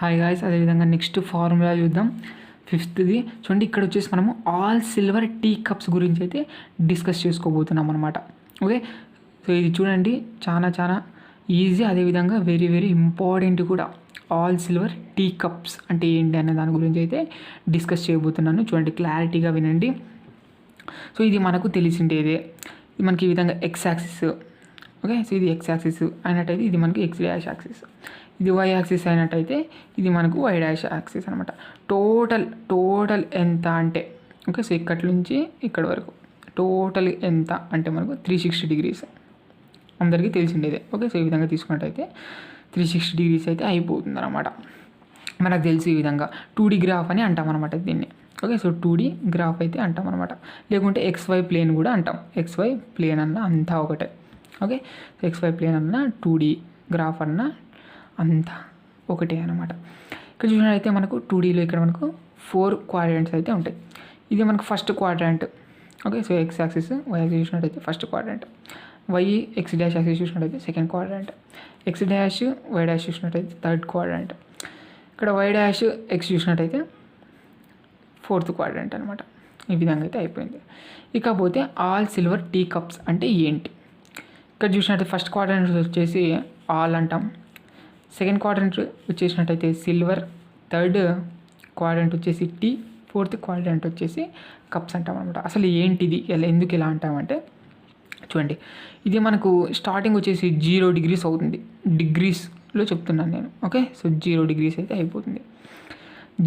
Hi guys, అదేవిధంగా next formula చూద్దాం. ఫిఫ్త్ది చూడండి, ఇక్కడ వచ్చేసి మనము ఆల్ సిల్వర్ టీ కప్స్ గురించి అయితే డిస్కస్ చేసుకోబోతున్నాం అనమాట. ఓకే, సో ఇది చూడండి చాలా ఈజీ, అదేవిధంగా వెరీ వెరీ ఇంపార్టెంట్ కూడా. ఆల్ సిల్వర్ టీ కప్స్ అంటే ఏంటి అనే దాని గురించి అయితే డిస్కస్ చేయబోతున్నాను. చూడండి, క్లారిటీగా వినండి. సో ఇది మనకు తెలిసిండేదే. ఇది మనకి ఈ విధంగా ఎక్స్ యాక్సిస్. ఓకే, సో ఇది ఎక్స్ యాక్సిస్ అయినట్టయితే ఇది మనకి ఎక్స్ డాష్ యాక్సిస్. ఇది వై యాక్సిస్ అయినట్టయితే ఇది మనకు వై డాష్ యాక్సిస్ అనమాట. టోటల్ ఎంత అంటే, ఓకే, సో ఇక్కడి నుంచి ఇక్కడి వరకు టోటల్ ఎంత అంటే మనకు 360 డిగ్రీస్. అందరికీ తెలిసిండేదే. ఓకే, సో ఈ విధంగా తీసుకున్నట్టయితే 360 డిగ్రీస్ అయితే అయిపోతుంది అనమాట. మనకు తెలిసి ఈ విధంగా 2D గ్రాఫ్ అని అంటాం అనమాట దీన్ని. ఓకే, సో 2D గ్రాఫ్ అయితే అంటాం అనమాట. లేకుంటే XY ప్లేన్ కూడా అంటాం. XY ప్లేన్ అన్న అంతా ఒకటే. ఓకే, సో XY ప్లేన్ అన్న 2D గ్రాఫ్ అన్న అంతా ఒకటే అనమాట. ఇక్కడ చూసినట్టయితే మనకు 2Dలో ఇక్కడ మనకు 4 క్వాడ్రాంట్స్ అయితే ఉంటాయి. ఇది మనకు first quadrant. Okay, so X axis Y axis చూసినట్టయితే first quadrant, Y X dash axis చూసినట్టయితే second quadrant, X dash Y dash చూసినట్టయితే థర్డ్ క్వాడ్రాంట్, ఇక్కడ వై డాష్ ఎక్స్ చూసినట్టయితే ఫోర్త్ క్వాడ్రాంట్ అనమాట. ఈ విధంగా అయితే అయిపోయింది. ఇకపోతే ఆల్ సిల్వర్ టీ కప్స్ అంటే ఏంటి? ఇక్కడ చూసినట్టయితే ఫస్ట్ క్వాడ్రాంట్ వచ్చేసి ఆల్ అంటాం, second quadrant వచ్చేసినట్టయితే silver, third quadrant వచ్చేసి టీ, ఫోర్త్ క్వాడ్రాంట్ వచ్చేసి కప్స్ అంటాం అనమాట. అసలు ఏంటిది, ఎందుకు ఇలా అంటామంటే చూడండి, ఇది మనకు స్టార్టింగ్ వచ్చేసి 0 డిగ్రీస్ అవుతుంది. డిగ్రీస్లో చెప్తున్నాను నేను. ఓకే, సో 0 డిగ్రీస్ అయితే అయిపోతుంది.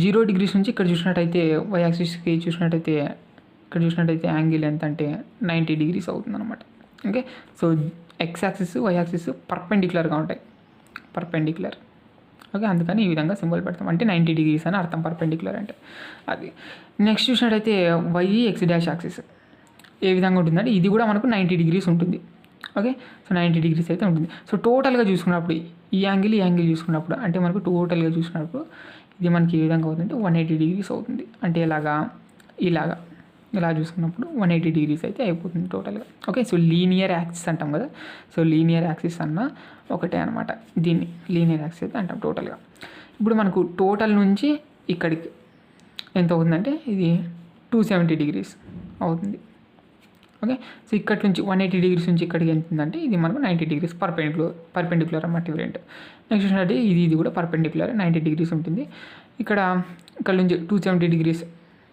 0 డిగ్రీస్ నుంచి ఇక్కడ చూసినట్టయితే వై యాక్సిస్కి చూసినట్టయితే ఇక్కడ చూసినట్టయితే యాంగిల్ ఎంత అంటే 90 డిగ్రీస్ అవుతుంది అనమాట. Okay, so X axis Y axis పర్పెండిక్యులర్గా ఉంటాయి. పర్పెండిక్యులర్. ఓకే, అందుకని ఈ విధంగా సింబల్ పెడతాం. అంటే 90 డిగ్రీస్ అని అర్థం పర్పెండిక్యులర్ అంటే అది. నెక్స్ట్ చూసినట్టయితే వై ఎక్స్ డాష్ యాక్సిస్ ఏ విధంగా ఉంటుందంటే ఇది కూడా మనకు 90 డిగ్రీస్ ఉంటుంది. ఓకే, సో 90 డిగ్రీస్ అయితే ఉంటుంది. సో టోటల్గా చూసుకున్నప్పుడు ఈ యాంగిల్ చూసుకున్నప్పుడు అంటే మనకు టోటల్గా చూసుకున్నప్పుడు ఇది మనకి ఏ విధంగా అవుతుంది 180 డిగ్రీస్ అవుతుంది. అంటే ఇలా చూసుకున్నప్పుడు 180 డిగ్రీస్ అయితే అయిపోతుంది టోటల్గా. ఓకే, సో లీనియర్ యాక్సిస్ అంటాం కదా, సో లీనియర్ యాక్సిస్ అన్న ఒకటే అనమాట. దీన్ని లీనియర్ యాక్సిస్ అయితే అంటాం టోటల్గా. ఇప్పుడు మనకు టోటల్ నుంచి ఇక్కడికి ఎంత అవుతుందంటే ఇది 270 డిగ్రీస్ అవుతుంది. ఓకే, సో ఇక్కడి నుంచి 180 డిగ్రీస్ నుంచి ఇక్కడికి ఎంత ఉందంటే ఇది మనకు 90 డిగ్రీస్ పర్పెండిక్యులర్ అన్నమాట ఇవి రెండు. నెక్స్ట్ చూసినట్టు ఇది కూడా పర్పెండిక్యులర్ 90 డిగ్రీస్ ఉంటుంది. ఇక్కడ నుంచి 270 డిగ్రీస్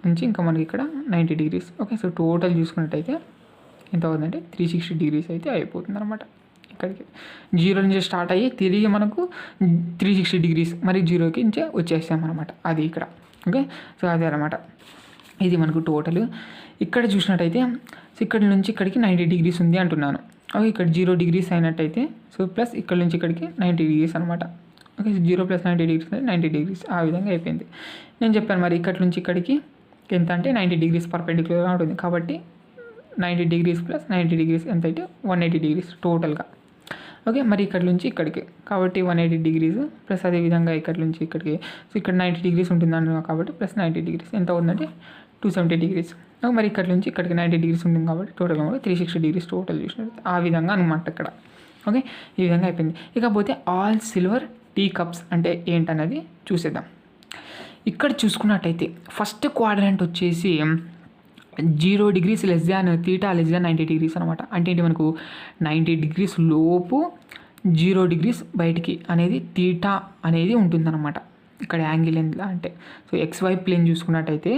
నుంచి ఇంకా మనకి ఇక్కడ 90 డిగ్రీస్. ఓకే, సో టోటల్ చూసుకున్నట్టయితే ఎంత అవుతుందంటే 360 డిగ్రీస్ అయితే అయిపోతుంది అనమాట. ఇక్కడికి 0 నుంచి స్టార్ట్ అయ్యి తిరిగి మనకు 360 డిగ్రీస్ మరి 0కి నుంచే వచ్చేసాం అనమాట. అది ఇక్కడ. ఓకే, సో అదే అనమాట. ఇది మనకు టోటల్. ఇక్కడ చూసినట్టయితే సో ఇక్కడ నుంచి ఇక్కడికి 90 డిగ్రీస్ ఉంది అంటున్నాను. ఓకే, ఇక్కడ 0 డిగ్రీస్ అయినట్టయితే సో ప్లస్ ఇక్కడ నుంచి ఇక్కడికి 90 డిగ్రీస్ అనమాట. ఓకే, 0 + 90 డిగ్రీస్ అంటే 90 డిగ్రీస్ ఆ విధంగా అయిపోయింది. నేను చెప్పాను మరి ఇక్కడ నుంచి ఇక్కడికి ఎంత అంటే 90 డిగ్రీస్ పర్పెండిక్యులర్గా ఉంటుంది. కాబట్టి 90 డిగ్రీస్ + 90 డిగ్రీస్ ఎంత అయితే 180 డిగ్రీస్ టోటల్గా. ఓకే, మరి ఇక్కడ నుంచి ఇక్కడికి కాబట్టి 180 డిగ్రీస్ ప్లస్ అదేవిధంగా ఇక్కడ నుంచి ఇక్కడికి సో ఇక్కడ 90 డిగ్రీస్ ఉంటుంది అన్నాను కాబట్టి ప్లస్ 90 డిగ్రీస్ ఎంత అవుతుందంటే 270 డిగ్రీస్. మరి ఇక్కడ నుంచి ఇక్కడికి 90 డిగ్రీస్ ఉంటుంది కాబట్టి టోటల్గా 360 డిగ్రీస్ టోటల్ చూసినట్టు ఆ విధంగా అనమాట ఇక్కడ. ఓకే, ఈ విధంగా అయిపోయింది. ఇకపోతే ఆల్ సిల్వర్ టీ కప్స్ అంటే ఏంటన్నది చూసేద్దాం. ఇక్కడ చూసుకున్నట్టయితే ఫస్ట్ క్వాడ్రాంట్ వచ్చేసి 0 degrees less than theta less దాన్ 90 డిగ్రీస్ అనమాట. అంటే ఏంటి మనకు 90 డిగ్రీస్ లోపు 0 డిగ్రీస్ బయటికి అనేది తీటా అనేది ఉంటుందన్నమాట. ఇక్కడ యాంగిల్ ఎంత అంటే సో XY ప్లేన్ చూసుకున్నట్టయితే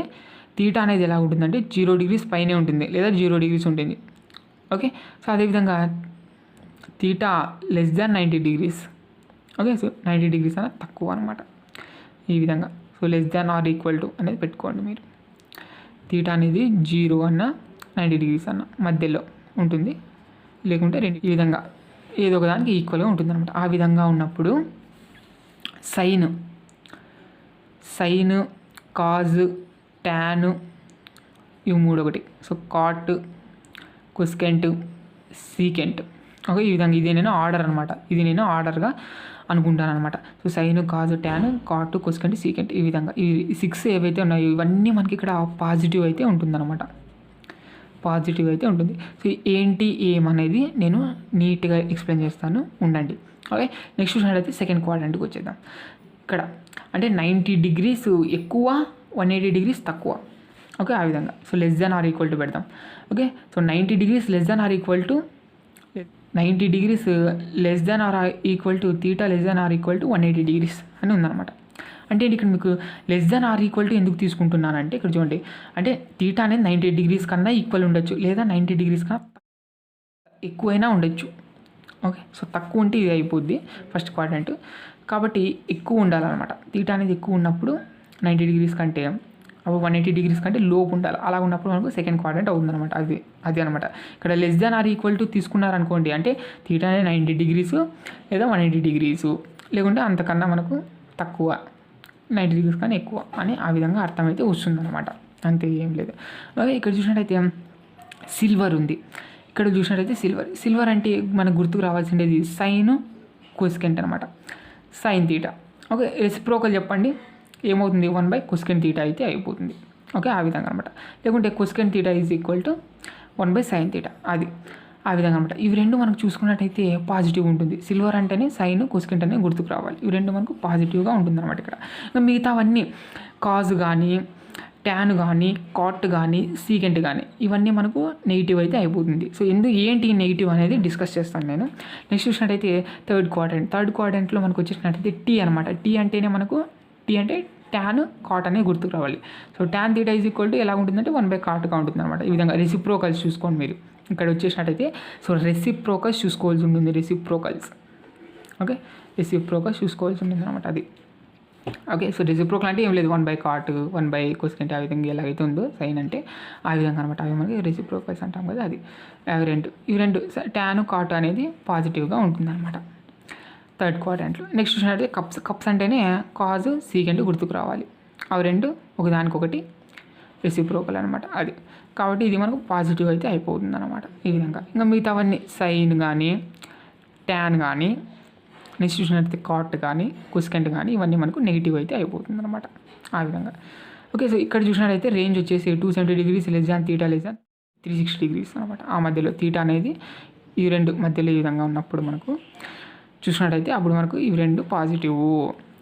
తీటా అనేది ఎలా ఉంటుందంటే 0 డిగ్రీస్ పైనే ఉంటుంది లేదా 0 డిగ్రీస్ ఉంటుంది. ఓకే, సో అదేవిధంగా తీటా లెస్ దాన్ 90 డిగ్రీస్. ఓకే, సో 90 డిగ్రీస్ అన్న తక్కువ అనమాట. ఈ విధంగా so less than or equal to అనేది పెట్టుకోండి మీరు. తీటా అనేది 0 అన్న 90 డిగ్రీస్ అన్న మధ్యలో ఉంటుంది, లేకుంటే రెండు ఈ విధంగా ఏదో ఒక దానికి ఈక్వల్గా ఉంటుంది అనమాట. ఆ విధంగా ఉన్నప్పుడు సైన్, కాజ్, ట్యాన్ ఇవి మూడు ఒకటి. So cot, cosecant, secant. Okay, ఈ విధంగా ఇది నేను ఆర్డర్ అనమాట. ఇది నేను ఆర్డర్గా అనుకుంటాను అనమాట. So sine, cos, tan, cot, cosecant, secant ఈ విధంగా ఈ 6 ఏవైతే ఉన్నాయో ఇవన్నీ మనకి ఇక్కడ పాజిటివ్ అయితే ఉంటుందన్నమాట. పాజిటివ్ అయితే ఉంటుంది. సో ఏంటి ఏమనేది నేను నీట్గా ఎక్స్ప్లెయిన్ చేస్తాను, ఉండండి. ఓకే, నెక్స్ట్ చూసినట్టయితే సెకండ్ క్వాడ్రాంట్కి వచ్చేద్దాం. ఇక్కడ అంటే 90 degrees ఎక్కువ, 180 degrees తక్కువ. ఓకే, ఆ విధంగా. So less than or equal to పెడతాం. Okay, so 90 degrees less than or equal to 90 degrees less than or equal to theta less than or equal to 180 degrees అని ఉందన్నమాట. అంటే ఇక్కడ మీకు less than or equal to ఎందుకు తీసుకుంటున్నానంటే ఇక్కడ చూడండి, అంటే తీటా అనేది 90 degrees కన్నా ఈక్వల్ ఉండొచ్చు, లేదా 90 degrees కన్నా ఎక్కువైనా ఉండొచ్చు. ఓకే, సో తక్కువ ఉంటే ఇది అయిపోద్ది ఫస్ట్ క్వాడ్రంట్, కాబట్టి ఎక్కువ ఉండాలన్నమాట. తీటా అనేది ఎక్కువ ఉన్నప్పుడు 90 degrees కంటే, అప్పుడు 180 degrees కంటే లోపు ఉండాలి. అలా ఉన్నప్పుడు మనకు సెకండ్ క్వాడ్రంట్ అవుతుందన్నమాట. అది అనమాట. ఇక్కడ less than or equal to తీసుకున్నారనుకోండి, అంటే తీటా అనేది 90 degrees లేదా 180 degrees, లేకుంటే అంతకన్నా మనకు తక్కువ 90 degrees కన్నా ఎక్కువ అని ఆ విధంగా అర్థమైతే వస్తుందన్నమాట. అంతే, ఏం లేదు. అలాగే ఇక్కడ చూసినట్టయితే సిల్వర్ ఉంది. ఇక్కడ చూసినట్టయితే సిల్వర్ అంటే మనకు గుర్తుకు రావాల్సిండేది సైన్ కొసెకెంట్ అనమాట. Sine theta. ఓకే, రెసిప్రోకల్ చెప్పండి, ఏమవుతుంది 1/cosecant తీటా అయితే అయిపోతుంది. ఓకే, ఆ విధంగా అనమాట. లేకుంటే cosecant theta is equal to 1/sin theta, అది ఆ విధంగా అనమాట. ఇవి రెండు మనకు చూసుకున్నట్టయితే పాజిటివ్ ఉంటుంది. సిల్వర్ అంటేనే సైన్ కొసెకెంట్ అనేది గుర్తుకు రావాలి. ఇవి రెండు మనకు పాజిటివ్గా ఉంటుంది అనమాట. ఇక్కడ మిగతావన్నీ కాజ్ కానీ, ట్యాన్ కానీ, కాట్ కానీ, సీకెంట్ కానీ ఇవన్నీ మనకు నెగిటివ్ అయితే అయిపోతుంది. సో ఏంటి నెగిటివ్ అనేది డిస్కస్ చేస్తాను నేను. నెక్స్ట్ చూసినట్టయితే థర్డ్ క్వాడ్రంట్లో మనకు వచ్చేసినట్టయితే టీ అనమాట. టీ అంటేనే మనకు టీ అంటే ట్యాన్ కాట్ అనేది గుర్తుకు రావాలి. So tan theta is equal to ఎలా ఉంటుందంటే 1/cotగా ఉంటుంది అనమాట. ఈ విధంగా రెసిప్రోకల్స్ చూసుకోండి మీరు ఇక్కడ వచ్చేసినట్టయితే. సో రెసిప్రోకల్స్ చూసుకోవాల్సి ఉంటుంది. ఓకే, రెసిప్రోకల్స్ చూసుకోవాల్సి ఉంటుంది అనమాట. అది ఓకే. సో రెసిప్రోకల్ అంటే ఏం లేదు, 1/cot 1/cosecant ఆ విధంగా ఎలాగైతే ఉందో సైన్ అంటే ఆ విధంగా అనమాట. అవి మనకి రెసిప్రోకల్స్ అంటాం కదా, అది ఇవి రెండు ట్యాన్ కాట్ అనేది పాజిటివ్గా ఉంటుంది అనమాట థర్డ్ క్వాడ్రంట్లో. నెక్స్ట్ చూసినట్టయితే కప్స్ అంటేనే కాజ్ సీకెంట్ గుర్తుకు రావాలి. అవి రెండు ఒకదానికొకటి రెసిప్రోకల్ అనమాట. అది కాబట్టి ఇది మనకు పాజిటివ్ అయితే అయిపోతుంది అనమాట ఈ విధంగా. ఇంకా మిగతావన్నీ సైన్ కానీ, ట్యాన్ కానీ, నెక్స్ట్ చూసినట్టయితే కాట్ కానీ, కొసెకెంట్ కానీ ఇవన్నీ మనకు నెగిటివ్ అయితే అయిపోతుంది అనమాట ఆ విధంగా. ఓకే, సో ఇక్కడ చూసినట్టయితే రేంజ్ వచ్చేసి 270 degrees లెస్ దాన్ తీటా లెస్ దాన్ 360 degrees అనమాట. ఆ మధ్యలో తీటా అనేది ఈ రెండు మధ్యలో ఈ విధంగా ఉన్నప్పుడు మనకు చూసినట్టయితే అప్పుడు మనకు ఇవి రెండు పాజిటివ్.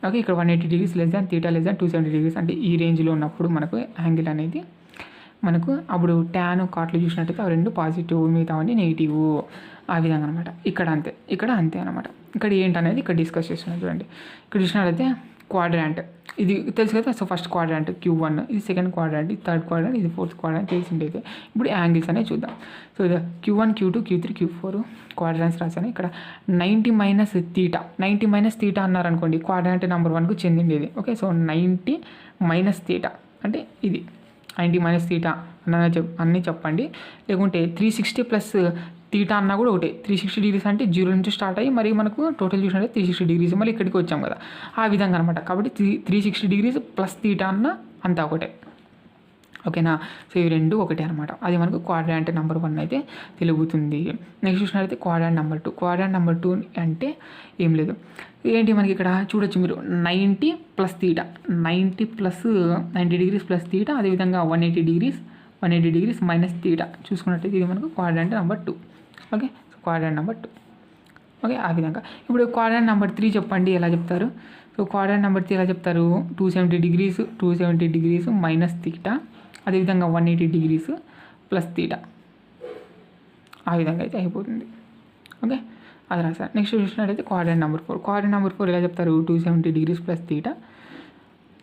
ఓకే, ఇక్కడ 180 degrees లెస్ దాన్ తీటా లెస్ దాన్ 270 degrees అంటే ఈ రేంజ్లో ఉన్నప్పుడు మనకు యాంగిల్ అనేది మనకు అప్పుడు ట్యాన్ కాట్లు చూసినట్టయితే అవి రెండు పాజిటివ్, మిగతావన్నీ నెగిటివ్ ఆ విధంగా అనమాట. ఇక్కడ అంతే అనమాట. ఇక్కడ ఏంటనేది ఇక్కడ డిస్కస్ చేస్తున్నాం చూడండి. ఇక్కడ చూసినట్టయితే క్వాడ్రాంట్ ఇది తెలుసు కదా. సో ఫస్ట్ క్వాడ్రాంట్ Q1, ఇది సెకండ్ క్వాడ్రాంట్, ఇది థర్డ్ క్వాడ్రాంట్, ఇది ఫోర్త్ క్వాడ్రాంట్ తెలిసిండైతే. ఇప్పుడు యాంగిల్స్ అనేవి చూద్దాం. సో ఇది Q1, Q2, Q3, Q4 క్వాడ్రాంట్స్ రాశాను. ఇక్కడ 90 - తీటా అన్నారనుకోండి, quadrant number 1కు చెందిండేది. Okay, so 90 - theta అంటే ఇది 90 - తీటా అన్నీ చెప్పండి. లేకుంటే 360 ప్లస్ తీటా అన్నా కూడా ఒకటే. 360 degrees అంటే 0 నుంచి స్టార్ట్ అయ్యి మరి మనకు టోటల్ చూసినట్టే 360 degrees మళ్ళీ ఇక్కడికి వచ్చాం కదా, ఆ విధంగా అనమాట. కాబట్టి 360 degrees ప్లస్ తీటా అన్న అంతా ఒకటే. ఓకేనా, సో ఇవి రెండు ఒకటే అనమాట. అది మనకు క్వాడ్రాంట్ నెంబర్ 1 అయితే తెలుగుతుంది. నెక్స్ట్ చూసినట్లయితే క్వాడ్రాంట్ నెంబర్ 2 అంటే ఏం లేదు, ఏంటి మనకి ఇక్కడ చూడొచ్చు మీరు 90 + తీటా, 90 degrees ప్లస్ తీటా, అదేవిధంగా 180 degrees మైనస్ తీటా చూసుకున్నట్టయితే ఇది మనకు quadrant number 2. Okay, so quadrant number 2. Okay, ఆ విధంగా. ఇప్పుడు క్వాడ్రాంట్ నెంబర్ 3 చెప్పండి, ఎలా చెప్తారు? సో క్వాడ్రాంట్ నెంబర్ 3 ఎలా చెప్తారు? 270 degrees మైనస్ తీటా, అదేవిధంగా 180 degrees ప్లస్ తీటా, ఆ విధంగా అయితే అయిపోతుంది. ఓకే, అది రాశారు. నెక్స్ట్ చూసినట్టయితే క్వాడ్రాంట్ నెంబర్ 4 ఎలా చెప్తారు? 270 degrees ప్లస్ తీటా,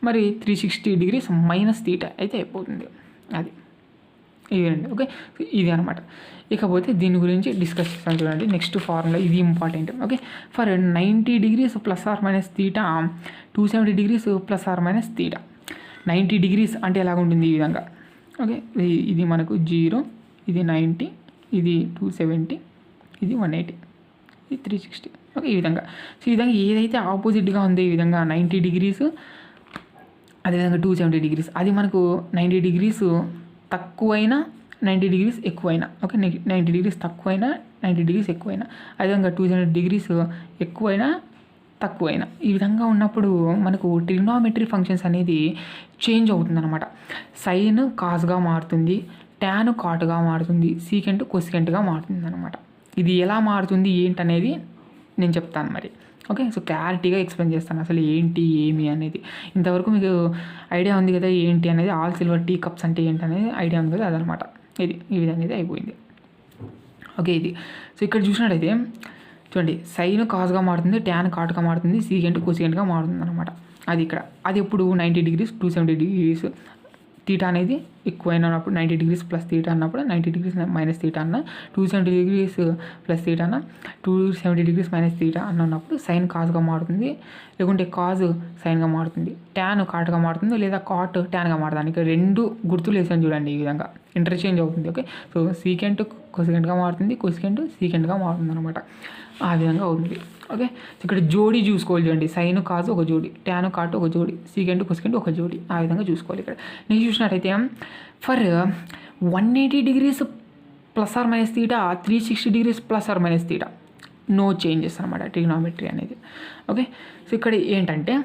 మరి 360 degrees మైనస్ తీటా అయితే అయిపోతుంది. అది ఇదండి. ఓకే, ఇది అనమాట. ఇకపోతే దీని గురించి డిస్కస్ చేస్తాను చూడండి. నెక్స్ట్ ఫార్ములా ఇది important. Okay, for 90 degrees ± theta, 270 degrees ± theta. 90 degrees అంటే ఎలాగ ఉంటుంది? ఈ విధంగా. ఓకే, ఇది మనకు 0, ఇది 90, ఇది 270, ఇది 180, ఇది 360. ఓకే, ఈ విధంగా. సో ఈ విధంగా ఏదైతే ఆపోజిట్గా ఉందో ఈ విధంగా 90 degrees, అదేవిధంగా 270 degrees, అది మనకు 90 degrees తక్కువైనా 90 degrees ఎక్కువైనా. ఓకే, 90 degrees తక్కువైనా 90 degrees ఎక్కువైనా, అదేవిధంగా 270 degrees ఎక్కువైనా తక్కువైనా, ఈ విధంగా ఉన్నప్పుడు మనకు ట్రిగ్నోమెట్రీ ఫంక్షన్స్ అనేది చేంజ్ అవుతుందన్నమాట. సైన్ కాస్గా మారుతుంది, ట్యాన్ కాట్గా మారుతుంది, సీకెంట్ కొసెకెంట్గా మారుతుంది అనమాట. ఇది ఎలా మారుతుంది ఏంటనేది నేను చెప్తాను మరి. ఓకే, సో క్లారిటీగా ఎక్స్ప్లెయిన్ చేస్తాను అసలు ఏంటి ఏమి అనేది. ఇంతవరకు మీకు ఐడియా ఉంది కదా ఏంటి అనేది, ఆల్ సిల్వర్ టీ కప్స్ అంటే ఏంటి అనేది ఐడియా ఉంది కదా, అదనమాట. ఇది ఈ విధంగా అయితే అయిపోయింది. ఓకే, ఇది సో ఇక్కడ చూసినట్టయితే చూడండి, సైన్ కాస్గా మారుతుంది, ట్యాన్ కాట్గా మారుతుంది, సీకెంట్ కోసికెంట్గా మారుతుంది అనమాట. అది ఇక్కడ అది ఎప్పుడు 90 degrees 270 degrees తీటా అనేది ఎక్కువైన ఉన్నప్పుడు 90 degrees ప్లస్ తీటా అన్నప్పుడు 90 degrees మైనస్ తీటా అన్న 270 degrees ప్లస్ తీటా అన్న 270 degrees మైనస్ తీటా అన్నప్పుడు సైన్ కాస్గా మారుతుంది, లేకుంటే కాజ్ సైన్గా మారుతుంది, ట్యాన్ కాట్గా మారుతుంది, లేదా కాట్ ట్యాన్గా మారుతుంది. ఇక్కడ రెండు గుర్తులు వేసాను చూడండి, ఈ విధంగా ఇంటర్చేంజ్ అవుతుంది. ఓకే, సో సీకెంట్ కొసికెంట్గా మారుతుంది, కొసికెంట్ సీకెంట్గా మారుతుంది అనమాట. ఆ విధంగా అవుతుంది. ఓకే, ఇక్కడ జోడీ చూసుకోవాలి చూడండి, సైన్ కాజు ఒక జోడి, ట్యాన్ కాటు ఒక జోడి, సీకెంట్ కొసికెంట్ ఒక జోడి, ఆ విధంగా చూసుకోవాలి. ఇక్కడ నేను చూసినట్టయితే for 180 degrees plus or minus theta, 360 degrees plus or minus theta, no changes అనమాట ట్రిగ్నోమెట్రీ అనేది. ఓకే, సో ఇక్కడ ఏంటంటే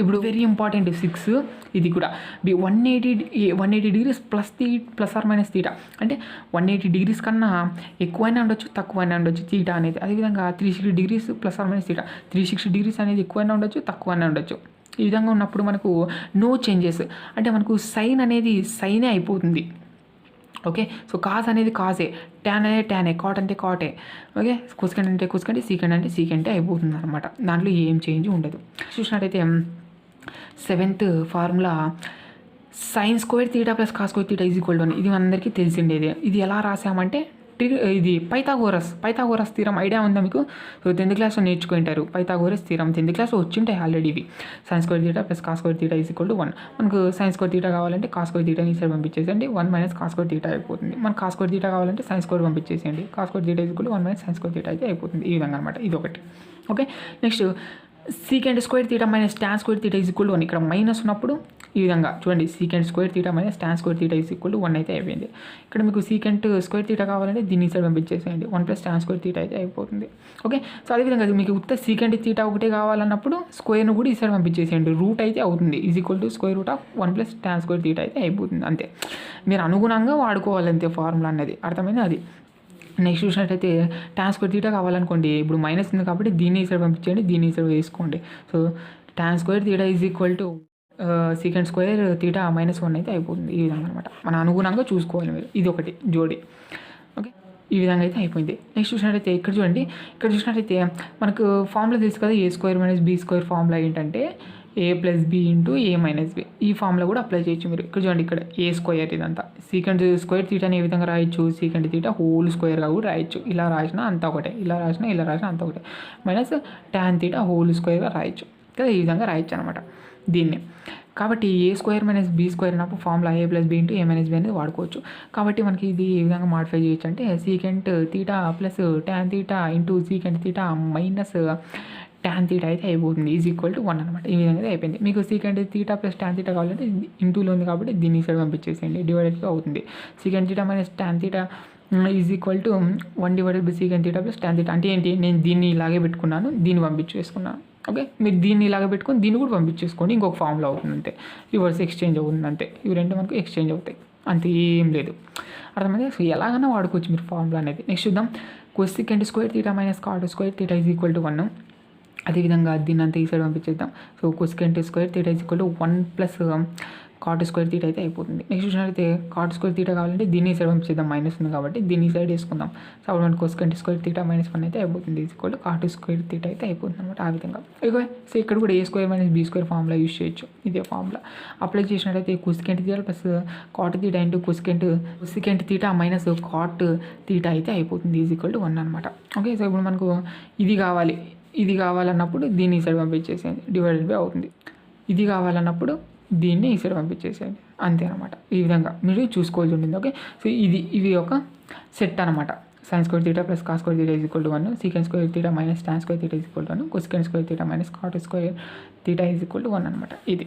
ఇప్పుడు వెరీ ఇంపార్టెంట్ 6 ఇది కూడా 180 degrees plus or minus theta అంటే 180 degrees కన్నా ఎక్కువైనా ఉండొచ్చు, తక్కువైనా ఉండొచ్చు తీటా అనేది. అదేవిధంగా 360 degrees plus or minus theta, 360 degrees అనేది ఎక్కువైనా ఉండొచ్చు, తక్కువైనా ఉండొచ్చు. ఈ విధంగా ఉన్నప్పుడు మనకు నో చేంజెస్ అంటే మనకు సైన్ అనేది సైనే అయిపోతుంది. ఓకే, సో కాజ్ అనేది కాజే, ట్యాన్ అనేది ట్యానే, కాట్ అంటే కాటే. ఓకే, కొసికెంట్ అంటే కొసికెంట్, సీకెంట్ అంటే సీకెంటే అయిపోతుంది అనమాట. దాంట్లో ఏం చేంజ్ ఉండదు. చూసినట్టయితే 7th formula sign square theta plus cos square theta is equal to 1. ఇది మనందరికీ తెలిసిండేది. ఇది ఎలా రాసామంటే ఇది పైథాగోరస్ థీరం ఐడియా ఉందా మీకు? సో 10th క్లాస్లో నేర్చుకుంటారు పైథాగోరస్ థీరం, 10th క్లాస్లో వచ్చింటాయి ఆల్రెడీ. ఇవి sine square theta plus cos square theta is equal to 1. మనకు సైన్ స్క్వేర్ తీటా కావాలంటే కాస్ స్క్వేర్ తీటాని ఈసారి పంపించేసేయండి, 1 మైనస్ కాస్ స్క్వేర్ తీటా అయిపోతుంది. మనకు కాస్ స్క్వేర్ తీటా కావాలంటే సైన్ స్క్వేర్ పంపించేసేయండి, cos square theta is equal to 1 minus sine square theta అయితే అయిపోతుంది. ఈ విధంగా అనమాట, ఇది ఒకటి. Okay, next secant square theta minus tan square theta is equal to 1. ఇక్కడ మైనస్ ఉన్నప్పుడు ఈ విధంగా చూడండి, secant square theta minus tan square theta is equal to 1 అయితే అయిపోయింది. ఇక్కడ మీకు సీకెంట్ స్క్వేర్ తీటా కావాలంటే దీన్ని సైడ్ పంపించేసేయండి, 1 ప్లస్ ట్యాన్ స్క్వేర్ తీటా అయితే అయిపోతుంది. ఓకే, సో అదేవిధంగా మీకు ఉత్త సీకెంట్ తీటా ఒకటే కావాలన్నప్పుడు స్క్వేర్ను కూడా ఈ సైడ్ పంపించేసేయండి, రూట్ అయితే అవుతుంది, is equal to square root of 1 plus tan square theta అయితే అయిపోతుంది. అంతే, మీరు అనుగుణంగా వాడుకోవాలి అంతే ఫార్ములా అనేది, అర్థమైంది అది. నెక్స్ట్ చూసినట్టయితే ట్యాన్ స్క్వేర్ తీటా కావాలనుకోండి, ఇప్పుడు మైనస్ ఉంది కాబట్టి దీన్ని సైడ్ పంపించండి, దీన్ని సైడ్ వేసుకోండి. So tan square theta is equal to secant square theta -1 అయితే అయిపోతుంది. ఈ విధంగా అనమాట, మన అనుగుణంగా చూసుకోవాలి మీరు. ఇది ఒకటి జోడి. ఓకే, ఈ విధంగా అయితే అయిపోయింది. నెక్స్ట్ చూసినట్టయితే ఇక్కడ చూడండి, ఇక్కడ చూసినట్టయితే మనకు ఫార్ములా తెలుసు కదా, a² - b² ఫార్ములా ఏంటంటే a+b × a-b. ఈ ఫార్ములా కూడా అప్లై చేయొచ్చు మీరు. ఇక్కడ చూడండి, ఇక్కడ a² ఇదంతా, సీకెంట్ స్క్వేర్ తీటాని ఏ విధంగా రాయొచ్చు, సీకెంట్ తీటా హోల్ స్క్వేర్గా కూడా రాయొచ్చు, ఇలా రాసినా అంతా ఒకటే, ఇలా రాసినా అంతా ఒకటే, మైనస్ ట్యాన్ తీటా హోల్ స్క్వేర్గా రాయొచ్చు కదా, ఈ విధంగా రాయొచ్చు అనమాట దీన్ని. కాబట్టి a² - b² అన్నప్పుడు ఫార్ములా a+b × a-b అనేది వాడుకోవచ్చు. కాబట్టి మనకి ఇది ఏ విధంగా మాడిఫై చేయొచ్చు అంటే secant theta plus tan theta into secant theta minus tan theta అయితే అయిపోతుంది, ఈజ్ ఈక్వల్ టు 1 అనమాట. ఈ విధంగా అయిపోయింది. మీకు secant theta plus tan theta కావాలంటే ఇంటూలో ఉంది కాబట్టి దీన్ని సైడ్ పంపించేసేయండి, డివైడెడ్గా అవుతుంది. Secant theta minus tan theta is equal to 1 / secant theta plus tan theta. అంటే ఏంటి, నేను దీన్ని ఇలాగే పెట్టుకున్నాను, దీన్ని పంపించేసుకున్నాను. ఓకే, మీరు దీన్ని ఇలాగ పెట్టుకొని దీన్ని కూడా పంపించేసుకోండి, ఇంకొక ఫార్ములా అవుతుంది అంతే, రివర్స్ ఎక్స్చేంజ్ అవుతుంది అంతే. ఇవి రెండు మనకు ఎక్స్చేంజ్ అవుతాయి, అంతే, ఏం లేదు, అర్థమైంది. సో ఎలాగైనా వాడుకోవచ్చు మీరు ఫార్ములా అనేది. నెక్స్ట్ చూద్దాం, cosecant square theta minus cot square theta is equal to 1. అదేవిధంగా దీన్ని అంతా ఈ సైడ్ పంపించేద్దాం. So cosecant square theta is equal to 1 plus cot square theta అయితే అయిపోతుంది. నెక్స్ట్ చూసినట్లయితే కాట్ స్క్వేర్ తీటా కావాలంటే దీన్ని సైడ్ పంపించేద్దాం, మైనస్ ఉంది కాబట్టి దీన్ని సైడ్ వేసుకుందాం. సో అప్పుడు మనకి కొసెకంట్ స్క్వేర్ తీటా -1 అయితే అయిపోతుంది, is equal to cot square theta అయితే అయిపోతుంది అనమాట. ఆ విధంగా ఇక సో ఇక్కడ కూడా a² - b² ఫార్ములా యూస్ చేయొచ్చు. ఇదే ఫార్ములా అప్లై చేసినట్టయితే cosecant theta plus cot theta into cosecant theta minus cot theta అయితే అయిపోతుంది, ఈజ్ ఈక్వల్ టు 1 అనమాట. ఓకే, సో ఇప్పుడు మనకు ఇది కావాలన్నప్పుడు దీన్ని ఈ సైడ్ పంపించేసేయండి, డివైడెడ్ బై అవుతుంది. ఇది కావాలన్నప్పుడు దీన్ని ఈ సైడ్ పంపించేసేయండి, అంతే అనమాట. ఈ విధంగా మీరు చూసుకోవాల్సి ఉంటుంది. ఓకే, సో ఇవి ఒక సెట్ అనమాట. Sine square theta plus cos square theta is equal to 1, secant square theta minus tan square theta is equal to 1, cosecant square theta minus cot square theta is equal to 1 అనమాట. ఇది